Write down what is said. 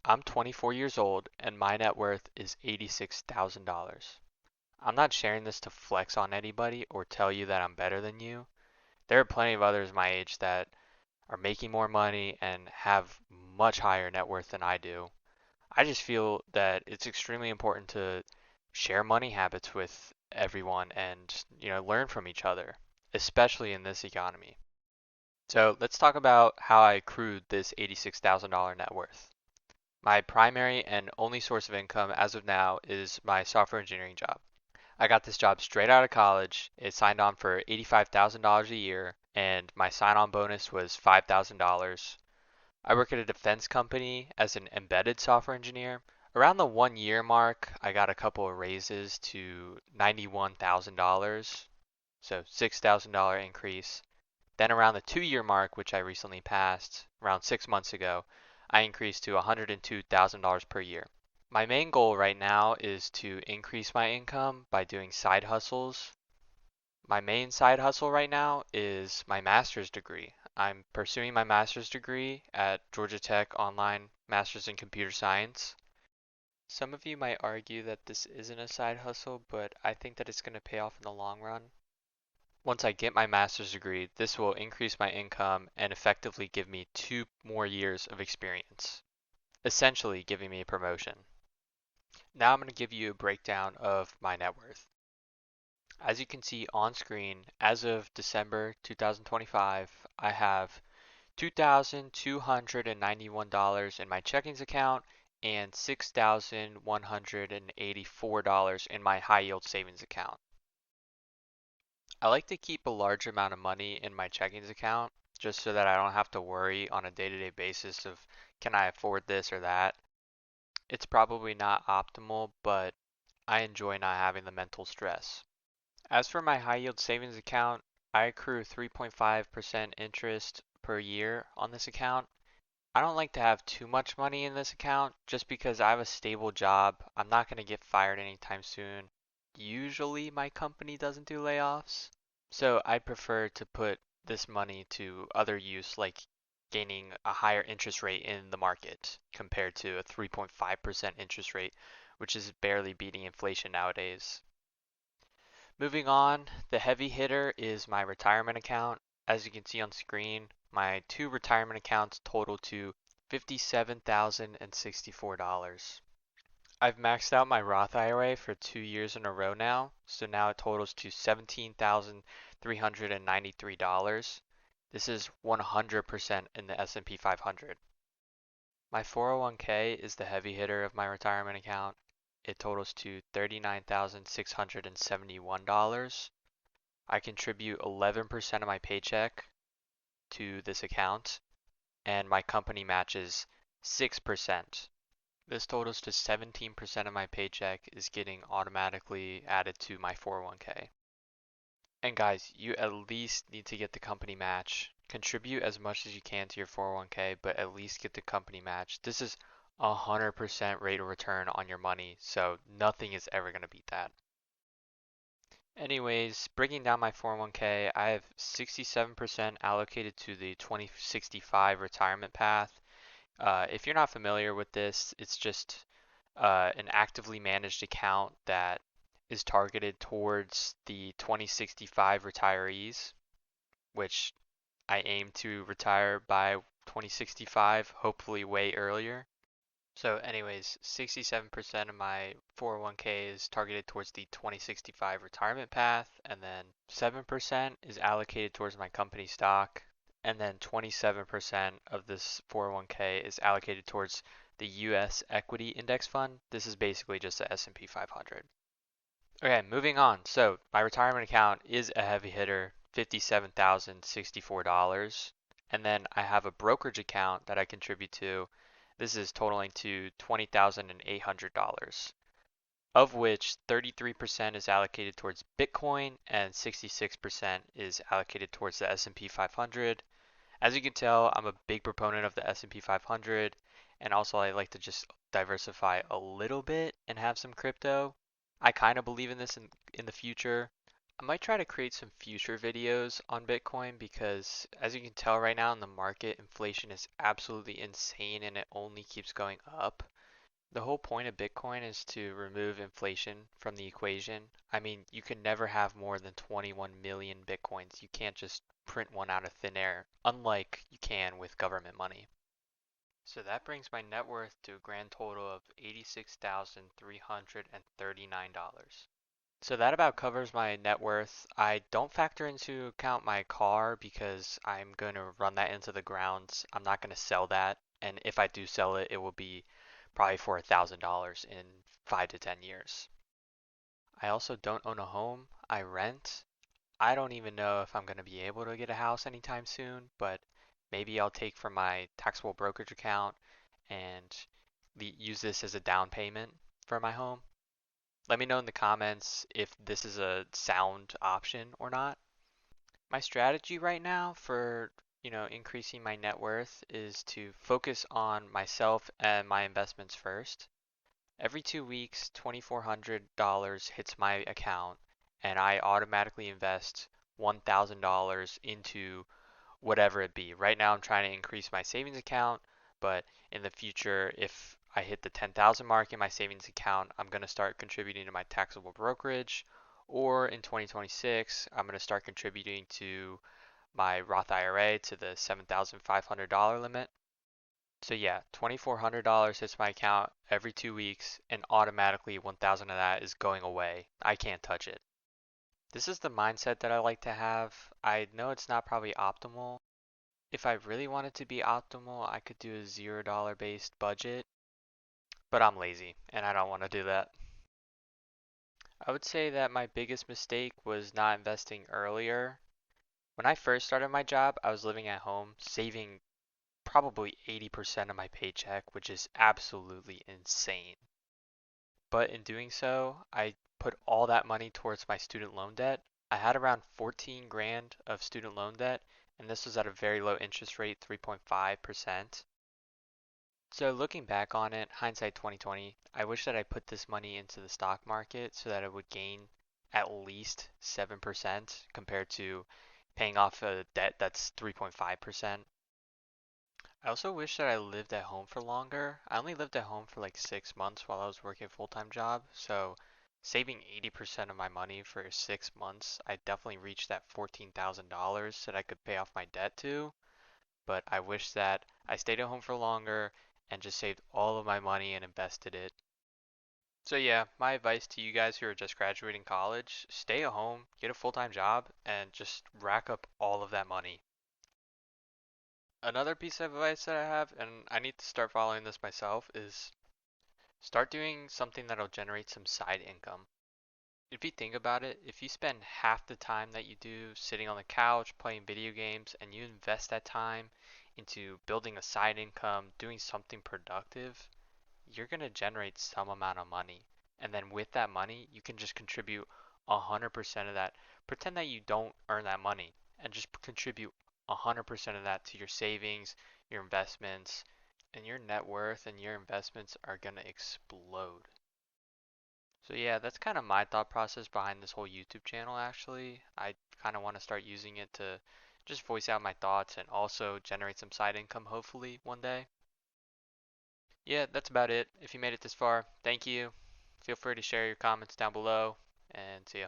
I'm 24 years old and my net worth is $86,000. I'm not sharing this to flex on anybody or tell you that I'm better than you. There are plenty of others my age that are making more money and have much higher net worth than I do. I just feel that it's extremely important to share money habits with everyone and, learn from each other, especially in this economy. So let's talk about how I accrued this $86,000 net worth. My primary and only source of income as of now is my software engineering job. I got this job straight out of college. It signed on for $85,000 a year, and my sign on bonus was $5,000. I work at a defense company as an embedded software engineer. Around the 1 year mark, I got a couple of raises to $91,000, so $6,000 increase. Then around the 2 year mark, which I recently passed around 6 months ago, I increased to $102,000 per year. My main goal right now is to increase my income by doing side hustles. My main side hustle right now is my master's degree. I'm pursuing my master's degree at Georgia Tech Online Masters in Computer Science. Some of you might argue that this isn't a side hustle, but I think that it's going to pay off in the long run. Once I get my master's degree, this will increase my income and effectively give me 2 more years of experience, essentially giving me a promotion. Now I'm going to give you a breakdown of my net worth. As you can see on screen, as of December 2025, I have $2,291 in my checkings account and $6,184 in my high yield savings account. I like to keep a large amount of money in my checkings account just so that I don't have to worry on a day-to-day basis of can I afford this or that. It's probably not optimal, but I enjoy not having the mental stress. As for my high yield savings account, I accrue 3.5% interest per year on this account. I don't like to have too much money in this account just because I have a stable job. I'm not going to get fired anytime soon. Usually my company doesn't do layoffs, so I prefer to put this money to other use like gaining a higher interest rate in the market compared to a 3.5% interest rate, which is barely beating inflation nowadays. Moving on, the heavy hitter is my retirement account. As you can see on screen, my two retirement accounts total to $57,064. I've maxed out my Roth IRA for 2 years in a row now, so now it totals to $17,393. This is 100% in the S&P 500. My 401k is the heavy hitter of my retirement account. It totals to $39,671. I contribute 11% of my paycheck to this account, and my company matches 6%. This totals to 17% of my paycheck is getting automatically added to my 401k. And guys, you at least need to get the company match. Contribute as much as you can to your 401k, but at least get the company match. This is 100% rate of return on your money, so nothing is ever going to beat that. Anyways, breaking down my 401k, I have 67% allocated to the 2065 retirement path. If you're not familiar with this, it's just an actively managed account that is targeted towards the 2065 retirees, which I aim to retire by 2065, hopefully way earlier. So anyways, 67% of my 401k is targeted towards the 2065 retirement path, and then 7% is allocated towards my company stock, and then 27% of this 401k is allocated towards the US Equity Index Fund. This is basically just the S&P 500. Okay, moving on. So my retirement account is a heavy hitter, $57,064. And then I have a brokerage account that I contribute to. This is totaling to $20,800, of which 33% is allocated towards Bitcoin and 66% is allocated towards the S&P 500. As you can tell, I'm a big proponent of the S&P 500, and also I like to just diversify a little bit and have some crypto. I kind of believe in this in the future, I might try to create some future videos on Bitcoin because as you can tell right now in the market, inflation is absolutely insane and it only keeps going up. The whole point of Bitcoin is to remove inflation from the equation. I mean, you can never have more than 21 million Bitcoins. You can't just print one out of thin air, unlike you can with government money. So that brings my net worth to a grand total of $86,339. So that about covers my net worth. I don't factor into account my car because I'm going to run that into the ground. I'm not going to sell that. And if I do sell it, it will be probably for $1,000 in 5 to 10 years. I also don't own a home. I rent. I don't even know if I'm going to be able to get a house anytime soon, but maybe I'll take from my taxable brokerage account and use this as a down payment for my home. Let me know in the comments if this is a sound option or not. My strategy right now for, increasing my net worth is to focus on myself and my investments first. Every 2 weeks, $2,400 hits my account and I automatically invest $1,000 into whatever it be. Right now I'm trying to increase my savings account, but in the future, if I hit the 10,000 mark in my savings account, I'm going to start contributing to my taxable brokerage. Or in 2026, I'm going to start contributing to my Roth IRA to the $7,500 limit. So yeah, $2,400 hits my account every 2 weeks, and automatically 1,000 of that is going away. I can't touch it. This is the mindset that I like to have. I know it's not probably optimal. If I really wanted to be optimal, I could do a $0 based budget, but I'm lazy and I don't want to do that. I would say that my biggest mistake was not investing earlier. When I first started my job, I was living at home, saving probably 80% of my paycheck, which is absolutely insane. But in doing so, I put all that money towards my student loan debt. I had around 14 grand of student loan debt, and this was at a very low interest rate, 3.5%. So looking back on it, hindsight 2020, I wish that I put this money into the stock market so that it would gain at least 7% compared to paying off a debt that's 3.5%. I also wish that I lived at home for longer. I only lived at home for like 6 months while I was working a full-time job, so saving 80% of my money for 6 months, I definitely reached that $14,000 that I could pay off my debt to. But I wish that I stayed at home for longer and just saved all of my money and invested it. So yeah, my advice to you guys who are just graduating college, stay at home, get a full-time job, and just rack up all of that money. Another piece of advice that I have, and I need to start following this myself, is start doing something that'll generate some side income. If you think about it, if you spend half the time that you do sitting on the couch playing video games and you invest that time into building a side income, doing something productive, you're going to generate some amount of money. And then with that money, you can just contribute 100% of that. Pretend that you don't earn that money and just contribute 100% of that to your savings, your investments, and your net worth and your investments are going to explode. So yeah, that's kind of my thought process behind this whole YouTube channel actually. I kind of want to start using it to just voice out my thoughts and also generate some side income hopefully one day. Yeah, that's about it. If you made it this far, thank you. Feel free to share your comments down below and see ya.